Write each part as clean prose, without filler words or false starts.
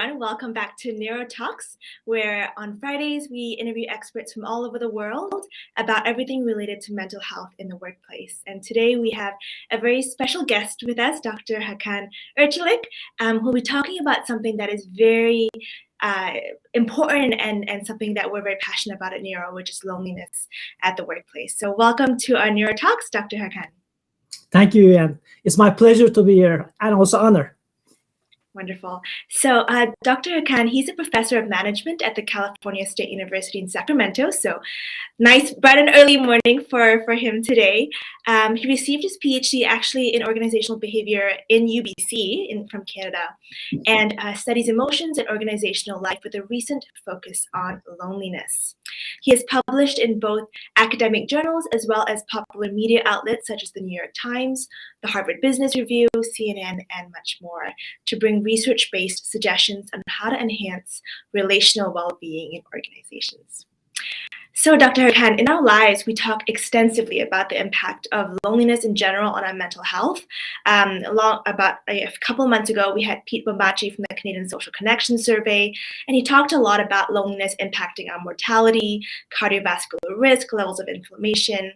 everyone. Welcome back to Nurau Talks, where on Fridays we interview experts from all over the world about everything related to mental health in the workplace. And today we have a very special guest with us, Dr. Hakan Ozcelik, who will be talking about something that is very important and something that we're very passionate about at Nurau, which is loneliness at the workplace. So welcome to our Nurau Talks, Dr. Hakan. Thank you, Ian. It's my pleasure to be here and also honor. Wonderful. So Dr. Hakan, he's a professor of management at the California State University in Sacramento. So nice, bright and early morning for him today. He received his Ph.D. actually in organizational behavior in UBC from Canada and studies emotions and organizational life with a recent focus on loneliness. He has published in both academic journals as well as popular media outlets such as the New York Times, the Harvard Business Review, CNN, and much more to bring research-based suggestions on how to enhance relational well-being in organizations. So, Dr. Hakan, in our lives, we talk extensively about the impact of loneliness in general on our mental health. About a couple of months ago, we had Pete Bombachi from the Canadian Social Connection Survey, and he talked a lot about loneliness impacting our mortality, cardiovascular risk, levels of inflammation.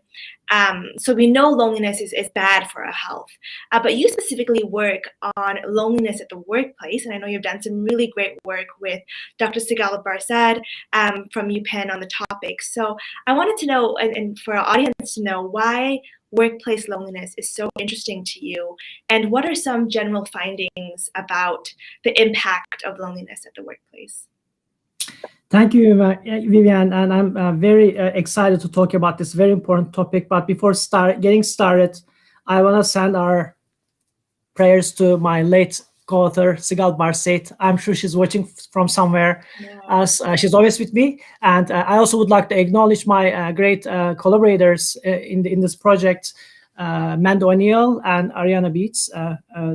So we know loneliness is bad for our health. But you specifically work on loneliness at the workplace, and I know you've done some really great work with Dr. Sigal Barsad from UPenn on the topic. So I wanted to know, and for our audience to know, why workplace loneliness is so interesting to you, and what are some general findings about the impact of loneliness at the workplace? Thank you, Vivian, and I'm very excited to talk about this very important topic. But before getting started, I want to send our prayers to my late co-author, Sigal Barsad. I'm sure she's watching from somewhere, as she's always with me. And I also would like to acknowledge my great collaborators in this project, Mando O'Neill and Ariana Beats.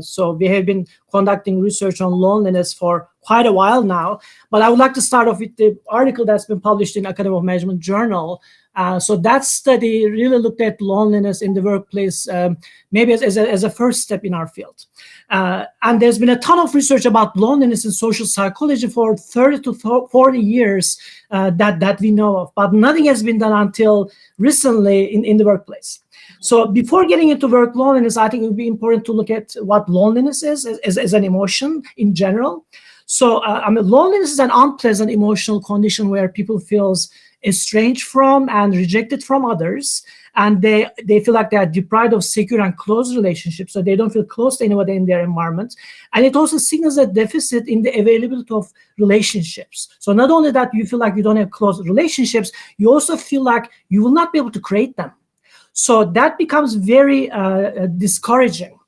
So we have been conducting research on loneliness for quite a while now, but I would like to start off with the article that's been published in Academy of Management Journal. So that study really looked at loneliness in the workplace, maybe as a first step in our field. And there's been a ton of research about loneliness in social psychology for 30 to 40 years that we know of, but nothing has been done until recently in the workplace. So before getting into work loneliness, I think it would be important to look at what loneliness is as an emotion in general. So loneliness is an unpleasant emotional condition where people feel estranged from and rejected from others, and they feel like they are deprived of secure and close relationships, so they don't feel close to anybody in their environment. And it also signals a deficit in the availability of relationships. So not only that you feel like you don't have close relationships, you also feel like you will not be able to create them. So that becomes very discouraging.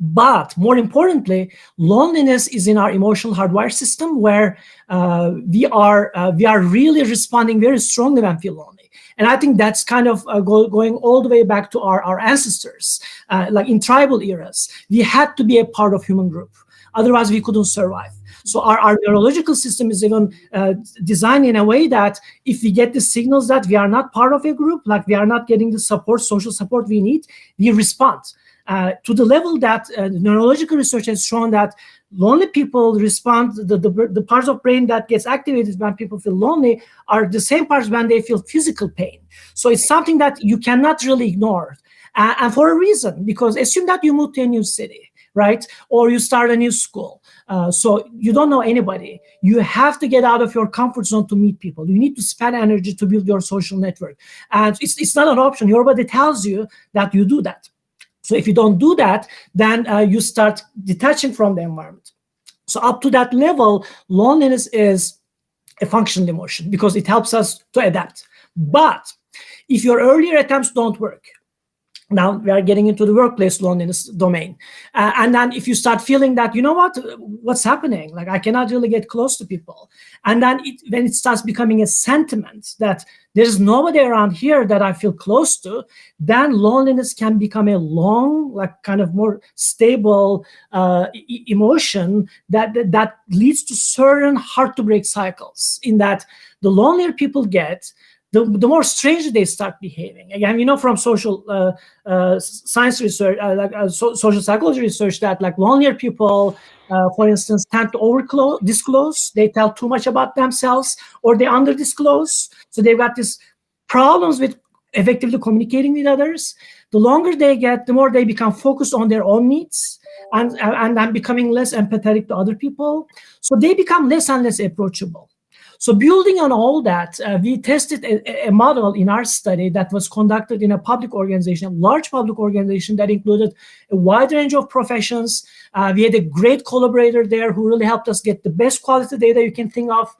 But more importantly, loneliness is in our emotional hardwire system where we are really responding very strongly when we feel lonely. And I think that's kind of going all the way back to our ancestors. Like in tribal eras, we had to be a part of human group. Otherwise, we couldn't survive. So our neurological system is even designed in a way that if we get the signals that we are not part of a group, like we are not getting the social support we need, we respond. To the level that neurological research has shown that lonely people respond, the parts of brain that gets activated when people feel lonely are the same parts when they feel physical pain. So it's something that you cannot really ignore. And for a reason, because assume that you move to a new city, right? Or you start a new school. So you don't know anybody. You have to get out of your comfort zone to meet people. You need to spend energy to build your social network. And it's not an option. Your body tells you that you do that. So if you don't do that, then you start detaching from the environment. So up to that level, loneliness is a functional emotion because it helps us to adapt. But if your earlier attempts don't work, now we are getting into the workplace loneliness domain. And then if you start feeling that, what's happening? Like I cannot really get close to people. And then when it starts becoming a sentiment that there's nobody around here that I feel close to, then loneliness can become a long, like kind of more stable emotion that leads to certain hard to break cycles in that the lonelier people get, the more strangely they start behaving. Again, from social science research, social psychology research, that like lonelier people for instance, tend to disclose. They tell too much about themselves, or they under-disclose. So they've got these problems with effectively communicating with others. The longer they get, the more they become focused on their own needs and becoming less empathetic to other people. So they become less and less approachable. So building on all that, we tested a model in our study that was conducted in a public organization, a large public organization that included a wide range of professions. We had a great collaborator there who really helped us get the best quality data you can think of.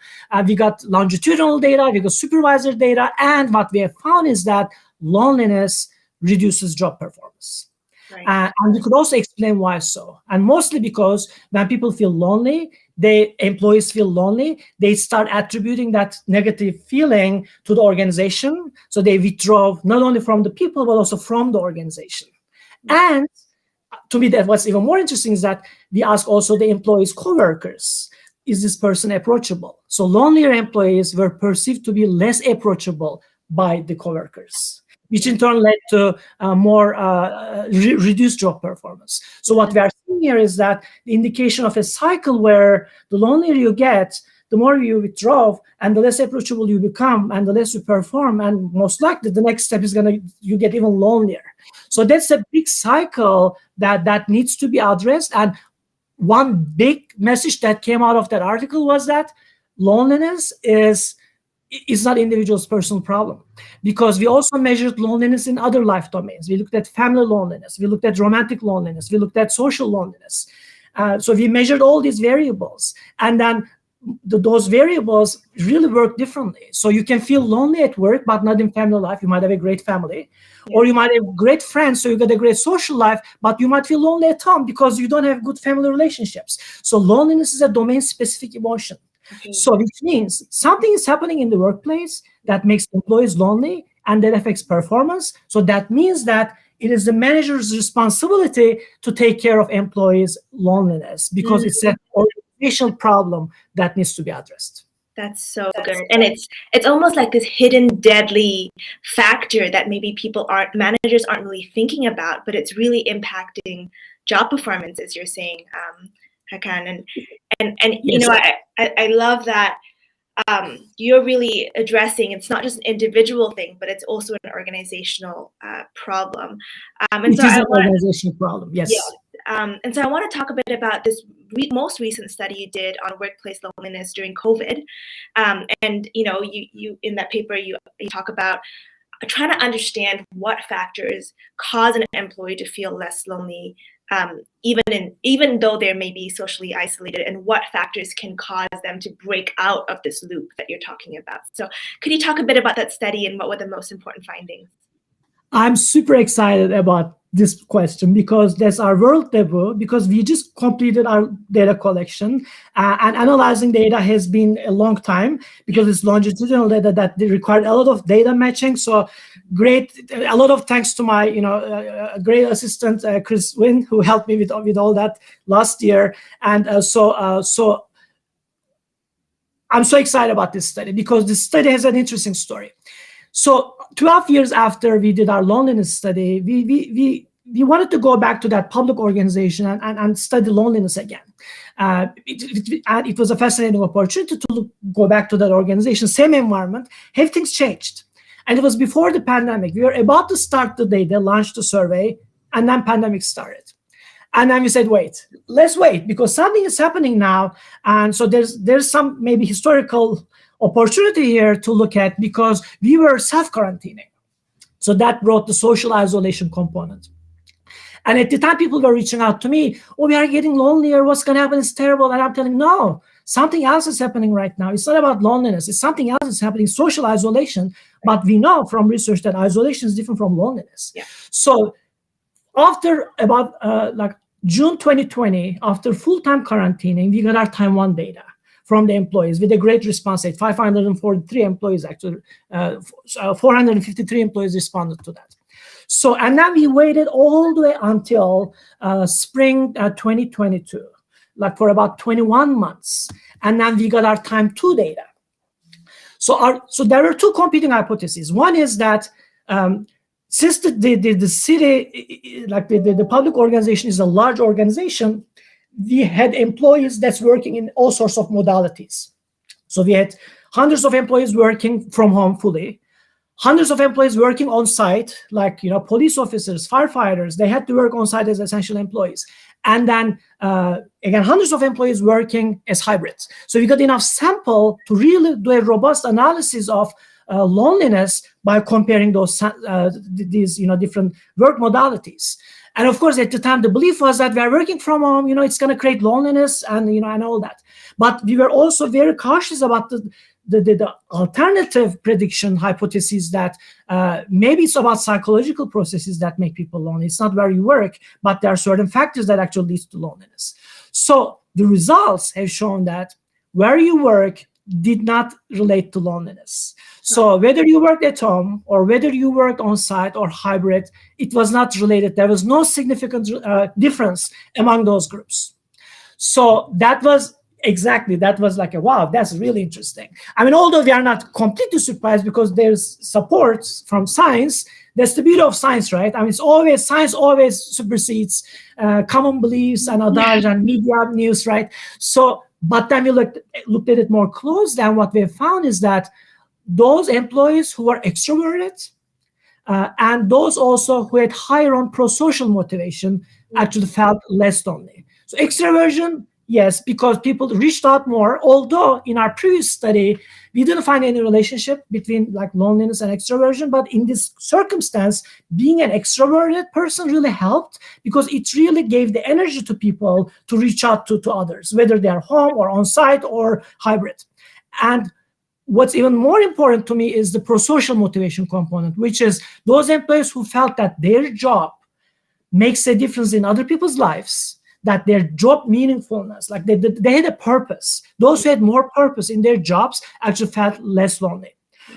We got longitudinal data, we got supervisor data, and what we have found is that loneliness reduces job performance. Right. And we could also explain why so. And mostly because when people feel lonely, employees feel lonely, they start attributing that negative feeling to the organization. So they withdraw not only from the people, but also from the organization. And to me, that what's even more interesting is that we ask also the employees' coworkers, is this person approachable? So lonelier employees were perceived to be less approachable by the coworkers, which in turn led to more reduced job performance. So what we are seeing here is that the indication of a cycle where the lonelier you get, the more you withdraw, and the less approachable you become, and the less you perform, and most likely the next step is you get even lonelier. So that's a big cycle that needs to be addressed. And one big message that came out of that article was that loneliness is not individual's personal problem, because we also measured loneliness in other life domains. We looked at family loneliness, we looked at romantic loneliness, we looked at social loneliness. So we measured all these variables, and then those variables really work differently. So you can feel lonely at work, but not in family life. You might have a great family, or you might have great friends, so you got a great social life, but you might feel lonely at home because you don't have good family relationships. So loneliness is a domain-specific emotion. Okay. So which means something is happening in the workplace that makes employees lonely, and that affects performance. So that means that it is the manager's responsibility to take care of employees' loneliness, because it's an organizational problem that needs to be addressed. That's so good. And it's almost like this hidden deadly factor that maybe managers aren't really thinking about, but it's really impacting job performance, as you're saying, Hakan. And yes. You know, I love that you're really addressing, it's not just an individual thing, but it's also an organizational problem. It is an organizational problem, yes. And so I want to talk a bit about this most recent study you did on workplace loneliness during COVID. And you know, you in that paper you talk about trying to understand what factors cause an employee to feel less lonely, even though they may be socially isolated, and what factors can cause them to break out of this loop that you're talking about. So could you talk a bit about that study and what were the most important findings? I'm super excited about this question because that's our world debut, because we just completed our data collection and analyzing data has been a long time because it's longitudinal data that required a lot of data matching. So a lot of thanks to my great assistant Chris Wynn, who helped me with all that last year. And so I'm so excited about this study because this study has an interesting story. So 12 years after we did our loneliness study, we wanted to go back to that public organization and study loneliness again. It was a fascinating opportunity to go back to that organization, same environment. Have things changed? And it was before the pandemic. We were about to start the data, launch the survey, and then pandemic started. And then we said, let's wait, because something is happening now. And so there's some maybe historical opportunity here to look at, because we were self-quarantining. So that brought the social isolation component. And at the time, people were reaching out to me, we are getting lonelier, what's going to happen, it's terrible. And I'm telling them, no, something else is happening right now. It's not about loneliness, it's something else is happening, social isolation. But we know from research that isolation is different from loneliness. Yeah. So after about June 2020, after full-time quarantining, we got our time one data from the employees with a great response rate. 543 employees, actually, 453 employees responded to that. So, and then we waited all the way until spring 2022, for about 21 months. And then we got our time two data. So there were two competing hypotheses. One is that since the city, the public organization is a large organization, we had employees that's working in all sorts of modalities. So we had hundreds of employees working from home fully, hundreds of employees working on site, like police officers, firefighters. They had to work on site as essential employees, and then again hundreds of employees working as hybrids. So we got enough sample to really do a robust analysis of loneliness by comparing these different work modalities. And of course, at the time, the belief was that we are working from home, it's going to create loneliness and and all that. But we were also very cautious about the alternative prediction hypothesis that maybe it's about psychological processes that make people lonely. It's not where you work, but there are certain factors that actually lead to loneliness. So the results have shown that where you work did not relate to loneliness. So whether you work at home or whether you work on site or hybrid, it was not related. There was no significant difference among those groups. So that was like wow, that's really interesting. I mean, although we are not completely surprised because there's support from science, that's the beauty of science, right? I mean, science always supersedes common beliefs and adage and media news, right? So, but then we looked at it more closely, and what we found is that those employees who were extroverted and those also who had higher on pro-social motivation actually felt less lonely. So extroversion, yes, because people reached out more, although in our previous study, we didn't find any relationship between like loneliness and extroversion. But in this circumstance, being an extroverted person really helped because it really gave the energy to people to reach out to others, whether they are home or on site or hybrid. And what's even more important to me is the pro-social motivation component, which is those employees who felt that their job makes a difference in other people's lives, that their job meaningfulness, like they had a purpose. Those who had more purpose in their jobs actually felt less lonely.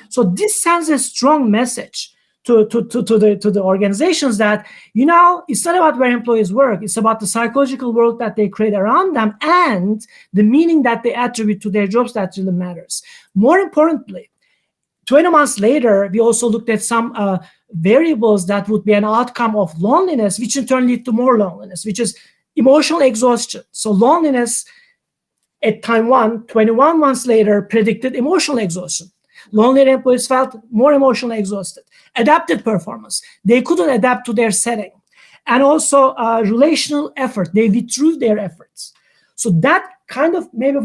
So this sends a strong message to the organizations that, it's not about where employees work. It's about the psychological world that they create around them and the meaning that they attribute to their jobs that really matters. More importantly, 20 months later, we also looked at some variables that would be an outcome of loneliness, which in turn lead to more loneliness, which is emotional exhaustion. So loneliness at time 21 months later, predicted emotional exhaustion. Lonely employees felt more emotionally exhausted. Adaptive performance. They couldn't adapt to their setting. And also relational effort. They withdrew their efforts. So that kind of maybe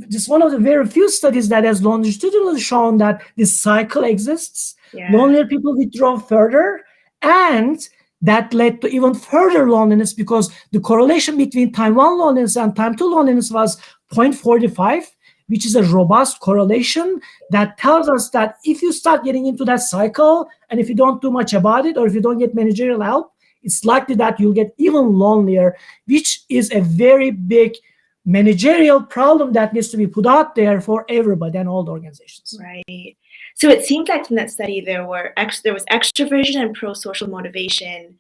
just one of the very few studies that has longitudinally shown that this cycle exists. Yeah. Lonelier people withdraw further, and that led to even further loneliness because the correlation between time 1 loneliness and time 2 loneliness was 0.45, which is a robust correlation that tells us that if you start getting into that cycle and if you don't do much about it or if you don't get managerial help, it's likely that you'll get even lonelier, which is a very big managerial problem that needs to be put out there for everybody and all the organizations. Right. So it seems like from that study, there was extroversion and pro-social motivation.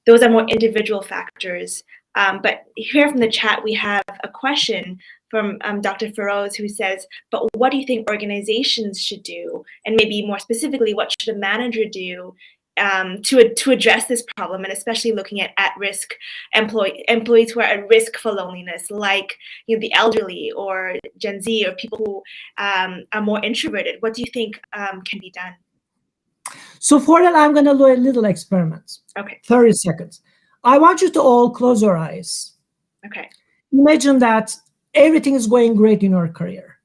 Those are more individual factors. But here from the chat, we have a question from Dr. Feroz who says, but what do you think organizations should do? And maybe more specifically, what should a manager do to address this problem, and especially looking at risk employees who are at risk for loneliness, like the elderly or Gen Z or people who are more introverted. What do you think can be done? So for that, I'm going to do a little experiment. Okay. 30 seconds. I want you to all close your eyes. Okay. Imagine that everything is going great in your career.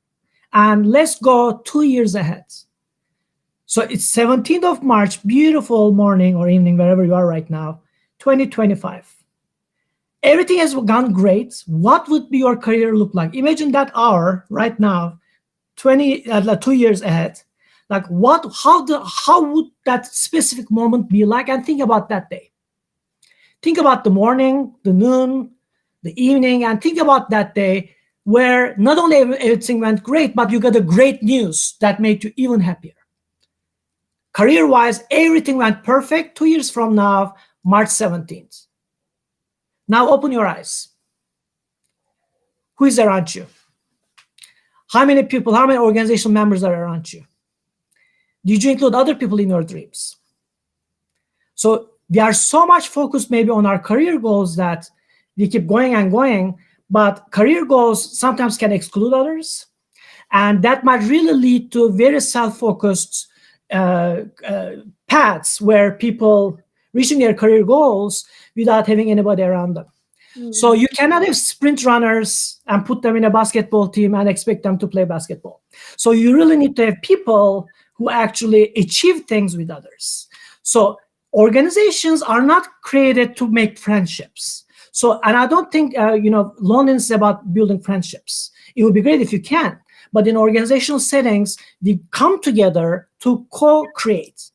And let's go 2 years ahead. So it's 17th of March, beautiful morning or evening, wherever you are right now, 2025. Everything has gone great. What would be your career look like? Imagine that hour right now, 2 years ahead. Like how would that specific moment be like? And think about that day. Think about the morning, the noon, the evening, and think about that day where not only everything went great, but you got a great news that made you even happier. Career-wise, everything went perfect. 2 years from now, March 17th. Now open your eyes. Who is around you? How many people, how many organizational members are around you? Did you include other people in your dreams? So we are so much focused maybe on our career goals that we keep going and going, but career goals sometimes can exclude others. And that might really lead to very self-focused paths where people reaching their career goals without having anybody around them. So you cannot have sprint runners and put them in a basketball team and expect them to play basketball. So you really need to have people who actually achieve things with others. So organizations are not created to make friendships. So, and I don't think, loneliness is about building friendships. It would be great if you can, but in organizational settings, they come together to co-create.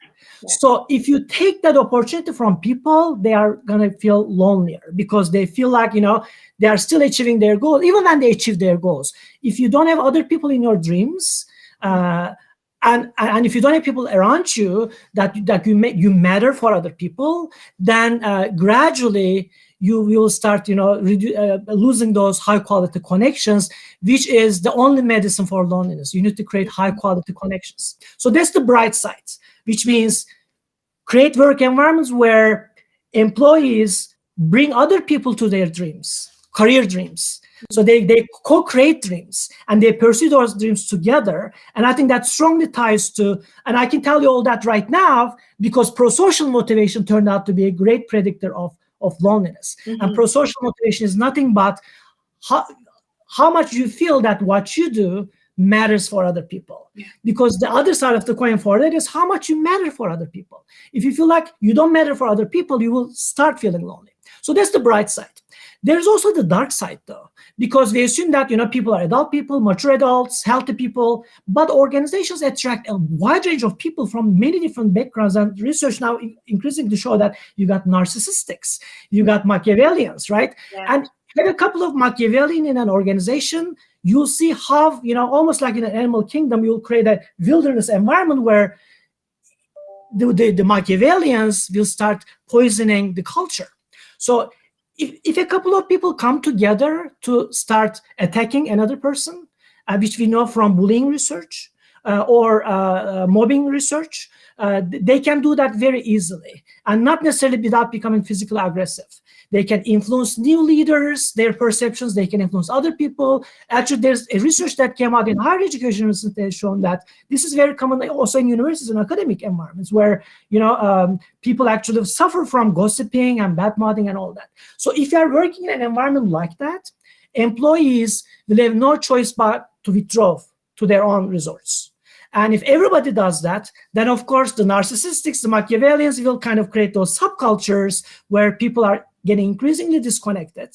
So if you take that opportunity from people, they are going to feel lonelier because they feel like, they are still achieving their goals, even when they achieve their goals. If you don't have other people in your dreams, and if you don't have people around you that you matter for other people, then gradually you will start, losing those high quality connections, which is the only medicine for loneliness. You need to create high quality connections. So that's the bright side, which means create work environments where employees bring other people to their dreams, career dreams. So they co-create dreams and they pursue those dreams together. And I think that strongly ties to, and I can tell you all that right now, because pro-social motivation turned out to be a great predictor of loneliness. And pro-social motivation is nothing but how much you feel that what you do matters for other people. Because the other side of the coin for that is how much you matter for other people. If you feel like you don't matter for other people, you will start feeling lonely. So that's the bright side. There's also the dark side, though, because we assume that people are adult people, mature adults, healthy people, but organizations attract a wide range of people from many different backgrounds. And research now increasingly show that you got narcissistics, you got Machiavellians, right? Yeah. And have a couple of Machiavellian in an organization, you'll see how, almost like in an animal kingdom, you'll create a wilderness environment where the Machiavellians will start poisoning the culture. So if a couple of people come together to start attacking another person, which we know from bullying research or mobbing research, they can do that very easily and not necessarily without becoming physically aggressive. They can influence new leaders, their perceptions. They can influence other people. Actually, there's a research that came out in higher education recently has shown that this is very common also in universities and academic environments where, people actually suffer from gossiping and badmouthing and all that. So if you are working in an environment like that, employees will have no choice but to withdraw to their own resorts. And if everybody does that, then of course the narcissistics, the Machiavellians will kind of create those subcultures where people are getting increasingly disconnected.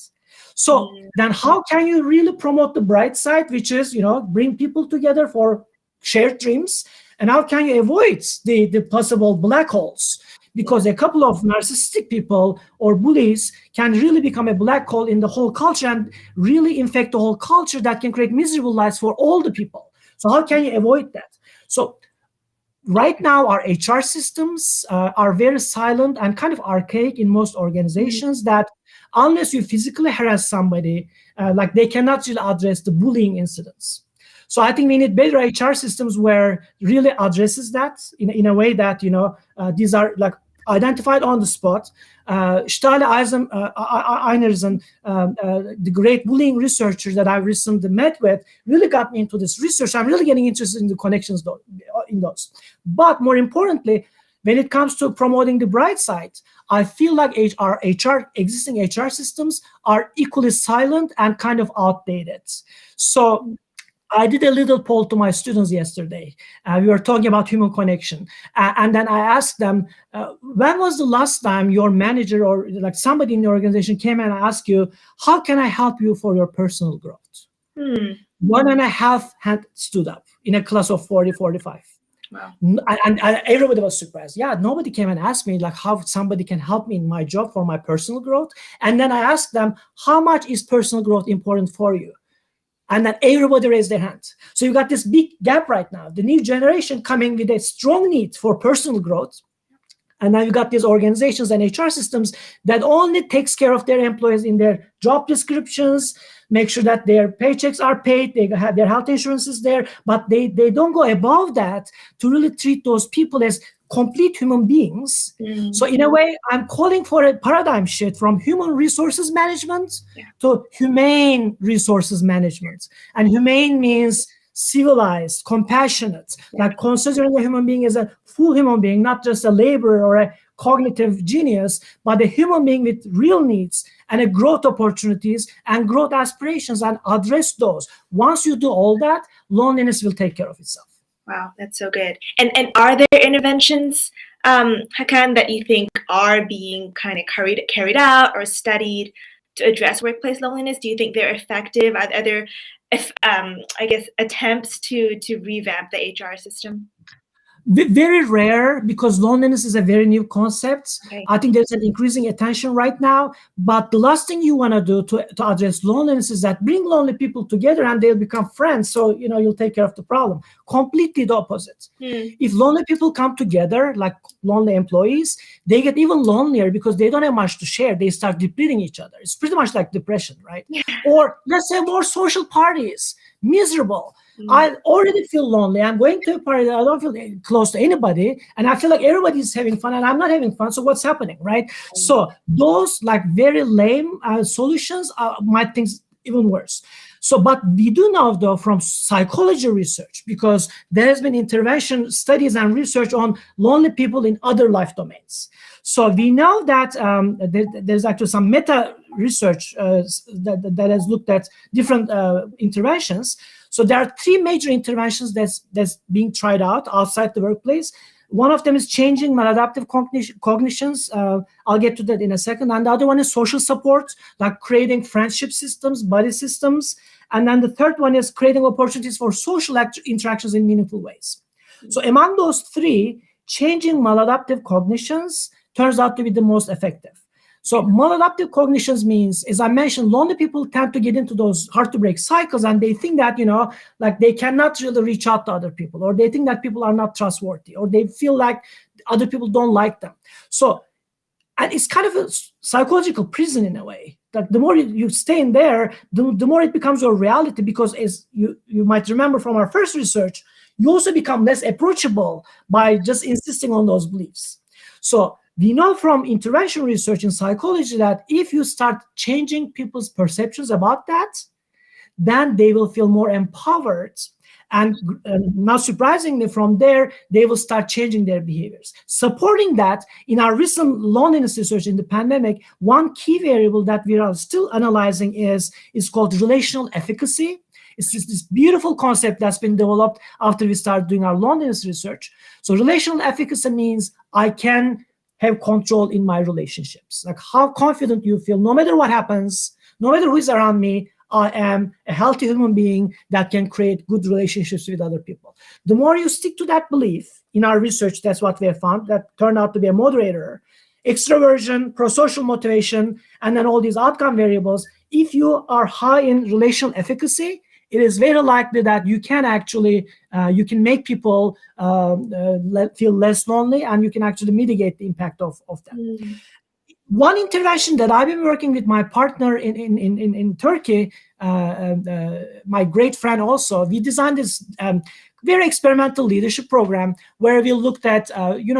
So then how can you really promote the bright side, which is, bring people together for shared dreams? And how can you avoid the possible black holes? Because a couple of narcissistic people or bullies can really become a black hole in the whole culture and really infect the whole culture that can create miserable lives for all the people. So how can you avoid that? So right now, our HR systems are very silent and kind of archaic in most organizations that unless you physically harass somebody, they cannot really address the bullying incidents. So I think we need better HR systems where really addresses that in a way that, these are identified on the spot. Stale Einersen, the great bullying researcher that I recently met with, really got me into this research. I'm really getting interested in the connections in those. But more importantly, when it comes to promoting the bright side, I feel like our existing HR systems are equally silent and kind of outdated. So I did a little poll to my students yesterday. We were talking about human connection. And then I asked them, when was the last time your manager or somebody in the organization came and asked you, how can I help you for your personal growth? 1.5 hand stood up in a class of 40, 45. Wow. And everybody was surprised. Yeah, nobody came and asked me how somebody can help me in my job for my personal growth. And then I asked them, how much is personal growth important for you? And then everybody raised their hands. So you got this big gap right now. The new generation coming with a strong need for personal growth. And now you got these organizations and HR systems that only takes care of their employees in their job descriptions, make sure that their paychecks are paid, they have their health insurances there, but they don't go above that to really treat those people as complete human beings. So in a way, I'm calling for a paradigm shift from human resources management to humane resources management. And humane means civilized, compassionate, like considering a human being as a full human being, not just a laborer or a cognitive genius, but a human being with real needs and a growth opportunities and growth aspirations, and address those. Once you do all that, loneliness will take care of itself. Wow, that's so good. And are there interventions, Hakan, that you think are being kind of carried out or studied to address workplace loneliness? Do you think they're effective? Are there, attempts to revamp the HR system? Very rare, because loneliness is a very new concept. Okay. I think there's an increasing attention right now. But the last thing you want to do to address loneliness is that bring lonely people together and they'll become friends. So, you'll take care of the problem. Completely the opposite. If lonely people come together, like lonely employees, they get even lonelier because they don't have much to share. They start depleting each other. It's pretty much like depression, right? Or let's say more social parties. Miserable. I already feel lonely. I'm going to a party that I don't feel close to anybody, and I feel like everybody's having fun and I'm not having fun. So what's happening, right? So those like very lame solutions might think even worse. So, but we do know though from psychology research, because there has been intervention studies and research on lonely people in other life domains. So we know that there's actually some meta research that has looked at different interventions. So there are three major interventions that's being tried out outside the workplace. One of them is changing maladaptive cognitions. I'll get to that in a second. And the other one is social support, like creating friendship systems, buddy systems. And then the third one is creating opportunities for social interactions in meaningful ways. So among those three, changing maladaptive cognitions turns out to be the most effective. So maladaptive cognitions means, as I mentioned, lonely people tend to get into those hard to break cycles, and they think that, like they cannot really reach out to other people, or they think that people are not trustworthy, or they feel like other people don't like them. So, and it's kind of a psychological prison in a way. Like the more you stay in there, the more it becomes your reality, because as you might remember from our first research, you also become less approachable by just insisting on those beliefs. So we know from intervention research in psychology that if you start changing people's perceptions about that, then they will feel more empowered. And not surprisingly, from there, they will start changing their behaviors. Supporting that, in our recent loneliness research in the pandemic, one key variable that we are still analyzing is called relational efficacy. It's this beautiful concept that's been developed after we started doing our loneliness research. So relational efficacy means I can have control in my relationships. Like how confident you feel, no matter what happens, no matter who is around me, I am a healthy human being that can create good relationships with other people. The more you stick to that belief, in our research, that's what we have found, that turned out to be a moderator, extroversion, pro-social motivation, and then all these outcome variables. If you are high in relational efficacy, it is very likely that you can actually, you can make people feel less lonely, and you can actually mitigate the impact of that. One intervention that I've been working with my partner in Turkey, my great friend also, we designed this very experimental leadership program where we looked at,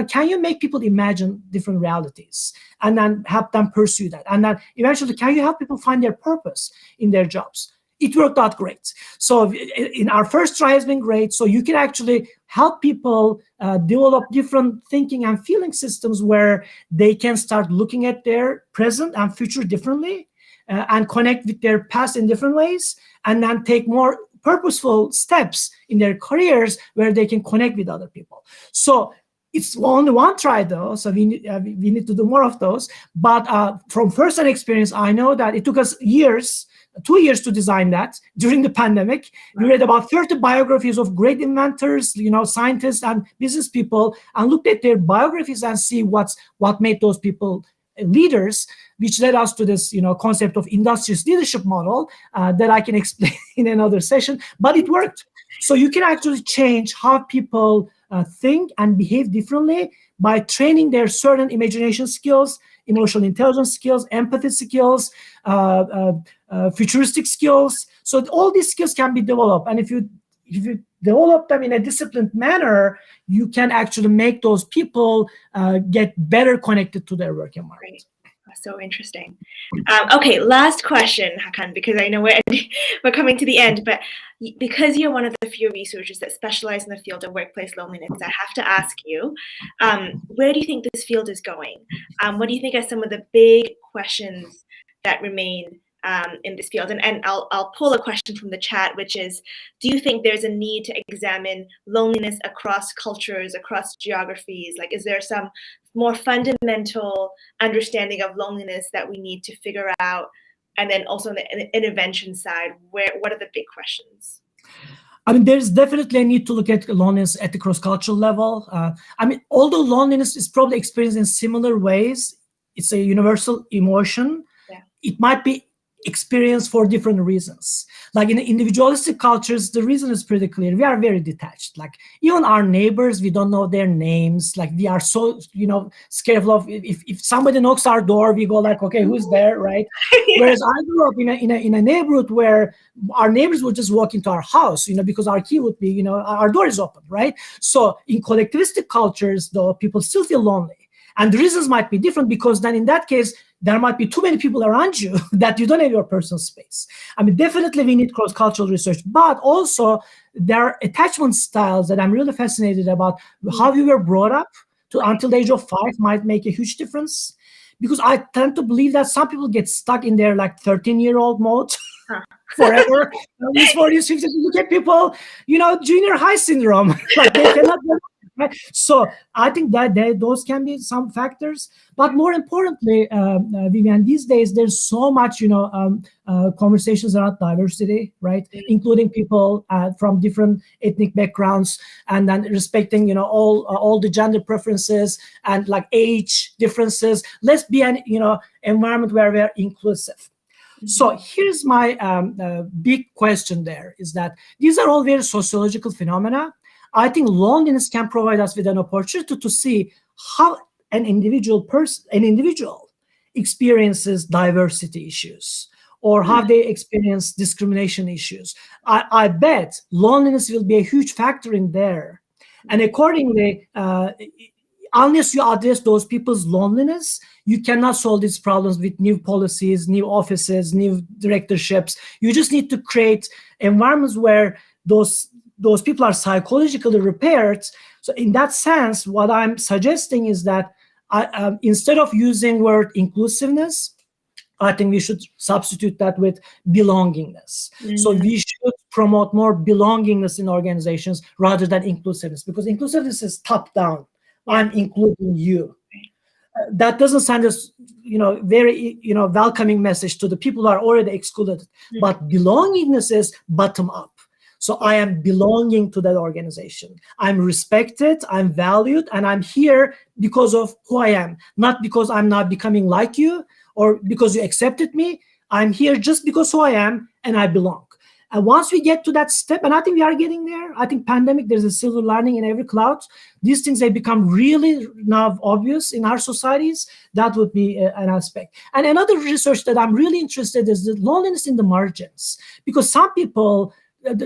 can you make people imagine different realities and then help them pursue that? And then eventually, can you help people find their purpose in their jobs? It worked out great. So in our first try has been great. So you can actually help people develop different thinking and feeling systems where they can start looking at their present and future differently and connect with their past in different ways, and then take more purposeful steps in their careers where they can connect with other people. So it's only one try though, so we need to do more of those. But from first-hand experience, I know that it took us 2 years to design that during the pandemic. We read about 30 biographies of great inventors, scientists and business people, and looked at their biographies and see what made those people leaders, which led us to this, concept of industrious leadership model that I can explain in another session, but it worked. So you can actually change how people think and behave differently by training their certain imagination skills, emotional intelligence skills, empathy skills, futuristic skills. So all these skills can be developed. And if you if you develop them in a disciplined manner, you can actually make those people get better connected to their work environment. Great. So interesting. Okay, last question, Hakan, because I know we're coming to the end, but because you're one of the few researchers that specialize in the field of workplace loneliness, I have to ask you, where do you think this field is going? What do you think are some of the big questions that remain in this field? And I'll pull a question from the chat, which is, do you think there's a need to examine loneliness across cultures, across geographies? Like, is there some more fundamental understanding of loneliness that we need to figure out? And then also on the intervention side, what are the big questions? I mean, there's definitely a need to look at loneliness at the cross-cultural level. I mean, although loneliness is probably experienced in similar ways, it's a universal emotion. Yeah. It might be experienced for different reasons. Like in individualistic cultures, the reason is pretty clear. We are very detached. Like even our neighbors, we don't know their names. Like we are so, scared of if somebody knocks our door, we go like, okay, who's there, right? Yeah. Whereas I grew up in a neighborhood where our neighbors would just walk into our house, because our key would be, our door is open, right? So in collectivistic cultures, though, people still feel lonely. And the reasons might be different because then in that case, there might be too many people around you that you don't have your personal space. I mean, definitely we need cross-cultural research, but also there are attachment styles that I'm really fascinated about. How you were brought up until the age of 5 might make a huge difference. Because I tend to believe that some people get stuck in their 13-year-old mode forever. These 40s, 50s, you look at people, junior high syndrome. Like they cannot. Right? So I think that those can be some factors, but more importantly, Vivian, these days there's so much conversations around diversity, right? Mm-hmm. Including people from different ethnic backgrounds, and then respecting all the gender preferences and like age differences. Let's be an environment where we're inclusive. Mm-hmm. So here's my big question. There is that these are all very sociological phenomena. I think loneliness can provide us with an opportunity to see how an individual experiences diversity issues or how they experience discrimination issues. I bet loneliness will be a huge factor in there. And accordingly, unless you address those people's loneliness, you cannot solve these problems with new policies, new offices, new directorships. You just need to create environments where those people are psychologically repaired. So in that sense, what I'm suggesting is that instead of using word inclusiveness, I think we should substitute that with belongingness. Mm-hmm. So we should promote more belongingness in organizations rather than inclusiveness, because inclusiveness is top down. Yeah. I'm including you. That doesn't send us, very, welcoming message to the people who are already excluded. Mm-hmm. But belongingness is bottom up. So I am belonging to that organization. I'm respected, I'm valued, and I'm here because of who I am, not because I'm not becoming like you or because you accepted me. I'm here just because who I am and I belong. And once we get to that step, and I think we are getting there, I think pandemic, there's a silver lining in every cloud. These things, they become really now obvious in our societies. That would be an aspect. And another research that I'm really interested in is the loneliness in the margins. Because some people,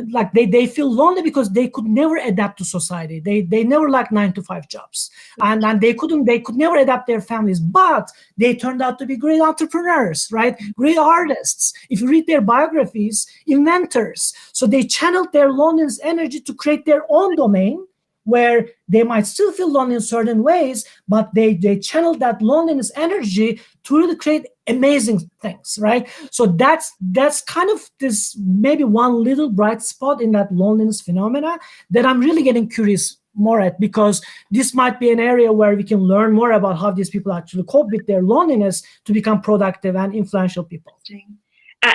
like they feel lonely because they could never adapt to society. They never liked 9-to-5 jobs, and they could never adapt their families. But they turned out to be great entrepreneurs, right? Great artists. If you read their biographies, inventors. So they channeled their loneliness energy to create their own domain, where they might still feel lonely in certain ways, but they channel that loneliness energy to really create amazing things, right? So that's kind of this maybe one little bright spot in that loneliness phenomena that I'm really getting curious more at, because this might be an area where we can learn more about how these people actually cope with their loneliness to become productive and influential people.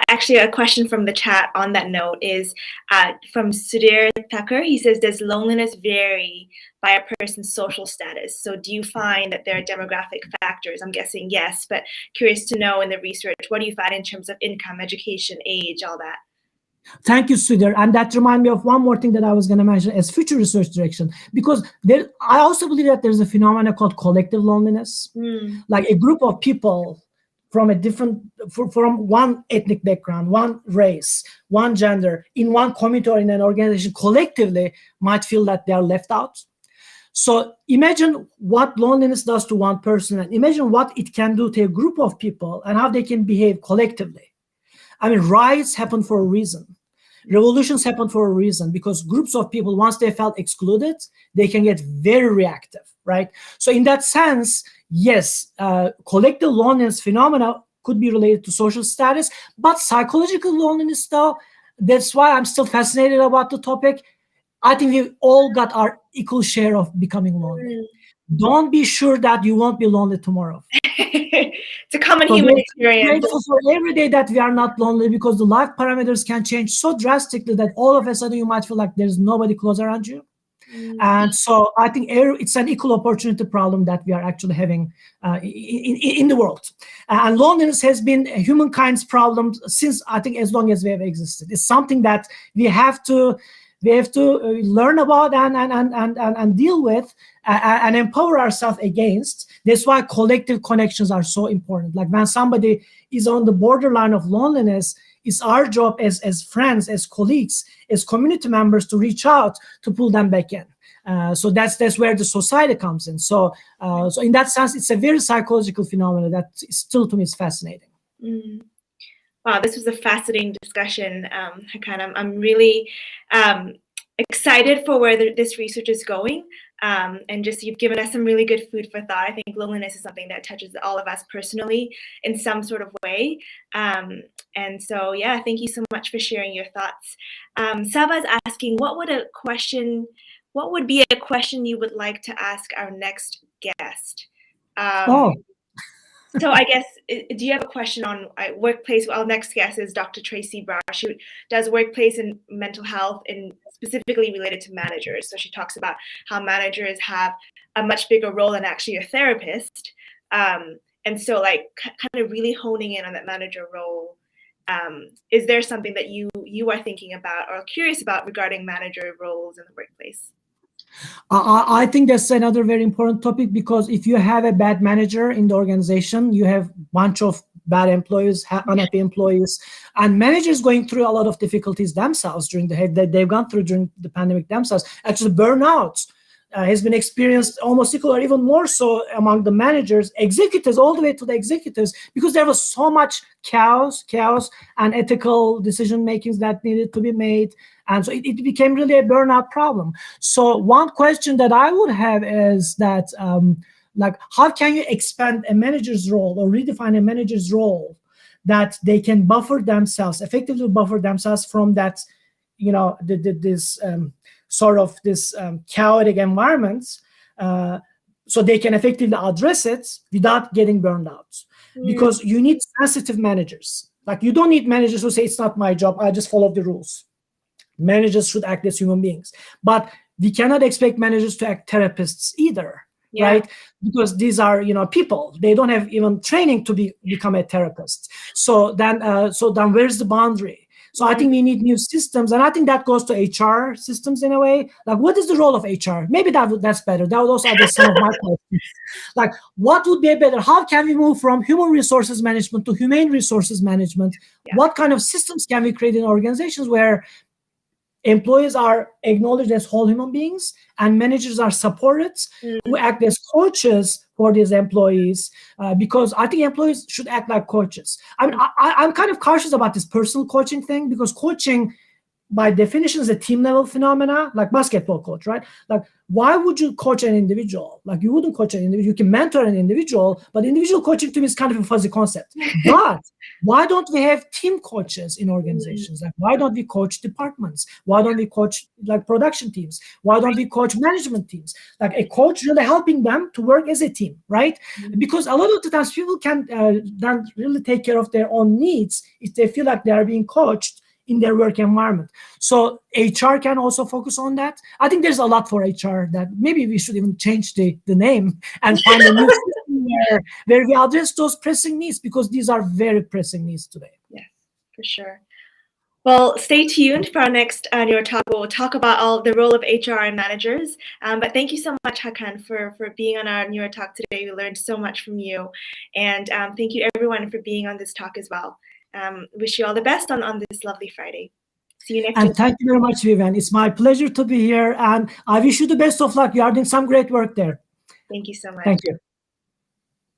Actually, a question from the chat on that note is from Sudhir Thakur. He says, does loneliness vary by a person's social status? So do you find that there are demographic factors? I'm guessing yes, but curious to know in the research, what do you find in terms of income, education, age, all that? Thank you, Sudhir. And that reminds me of one more thing that I was going to mention as future research direction, because I also believe that there's a phenomenon called collective loneliness, like a group of people from from one ethnic background, one race, one gender, in one community or in an organization collectively might feel that they are left out. So imagine what loneliness does to one person, and imagine what it can do to a group of people and how they can behave collectively. I mean, riots happen for a reason. Revolutions happen for a reason, because groups of people, once they felt excluded, they can get very reactive, right? So in that sense, yes, collective loneliness phenomena could be related to social status, but psychological loneliness, though, that's why I'm still fascinated about the topic. I think we've all got our equal share of becoming lonely. Don't be sure that you won't be lonely tomorrow. It's a common So human we're experience. grateful for every day that we are not lonely, because the life parameters can change so drastically that all of a sudden you might feel like there's nobody close around you. And so I think it's an equal opportunity problem that we are actually having in the world. And loneliness has been humankind's problem since, I think, as long as we have existed. It's something that we have to learn about and deal with and empower ourselves against. That's why collective connections are so important. Like when somebody is on the borderline of loneliness, it's our job as friends, as colleagues, as community members to reach out to pull them back in. So that's where the society comes in. So in that sense, it's a very psychological phenomenon that still to me is fascinating. Wow, this was a fascinating discussion, Hakan. I'm really excited for where this research is going. And just you've given us some really good food for thought. I think loneliness is something that touches all of us personally in some sort of way. And so, yeah, thank you so much for sharing your thoughts. Sava's asking, what would be a question you would like to ask our next guest? So I guess, do you have a question on workplace? Our next guest is Dr. Tracy Brown. She does workplace and mental health, and specifically related to managers. So she talks about how managers have a much bigger role than actually a therapist. And so like kind of really honing in on that manager role. Is there something that you are thinking about or curious about regarding manager roles in the workplace? I think that's another very important topic, because if you have a bad manager in the organization, you have a bunch of bad employees, unhappy employees, and managers going through a lot of difficulties themselves they've gone through during the pandemic themselves. Actually, burnout has been experienced almost equal or even more so among the managers, executives, all the way to the executives, because there was so much chaos and ethical decision makings that needed to be made. And so it became really a burnout problem. So one question that I would have is that, like, how can you expand a manager's role or redefine a manager's role that they can effectively buffer themselves from that, this chaotic environments, so they can effectively address it without getting burned out. Because you need sensitive managers. Like, you don't need managers who say, it's not my job, I just follow the rules. Managers should act as human beings. But we cannot expect managers to act therapists either, right? Because these are, people. They don't have even training to become a therapist. So then where's the boundary? So I think we need new systems, and I think that goes to HR systems in a way. Like, what is the role of HR? Maybe that's better. That would also address some of my questions. Like, what would be better? How can we move from human resources management to humane resources management? What kind of systems can we create in organizations where employees are acknowledged as whole human beings and managers are supported, who act as coaches for these employees, because I think employees should act like coaches. I mean, I'm kind of cautious about this personal coaching thing, because coaching by definition is a team level phenomena, like basketball coach, right? Like, why would you coach an individual? Like, you wouldn't coach an individual. You can mentor an individual, but individual coaching to me is kind of a fuzzy concept. But why don't we have team coaches in organizations? Like, why don't we coach departments? Why don't we coach like production teams? Why don't we coach management teams? Like, a coach really helping them to work as a team, right? Because a lot of the times people can then really take care of their own needs if they feel like they are being coached in their work environment. So HR can also focus on that. I think there's a lot for HR that maybe we should even change the name and find a new system where we address those pressing needs, because these are very pressing needs today. Yeah, for sure. Well, stay tuned for our next Neuro Talk. We'll talk about all the role of HR and managers. But thank you so much, Hakan, for being on our Neuro Talk today. We learned so much from you. And thank you, everyone, for being on this talk as well. Wish you all the best on this lovely Friday. See you next week. And thank you very much, Vivian. It's my pleasure to be here. And I wish you the best of luck. You are doing some great work there. Thank you so much. Thank you.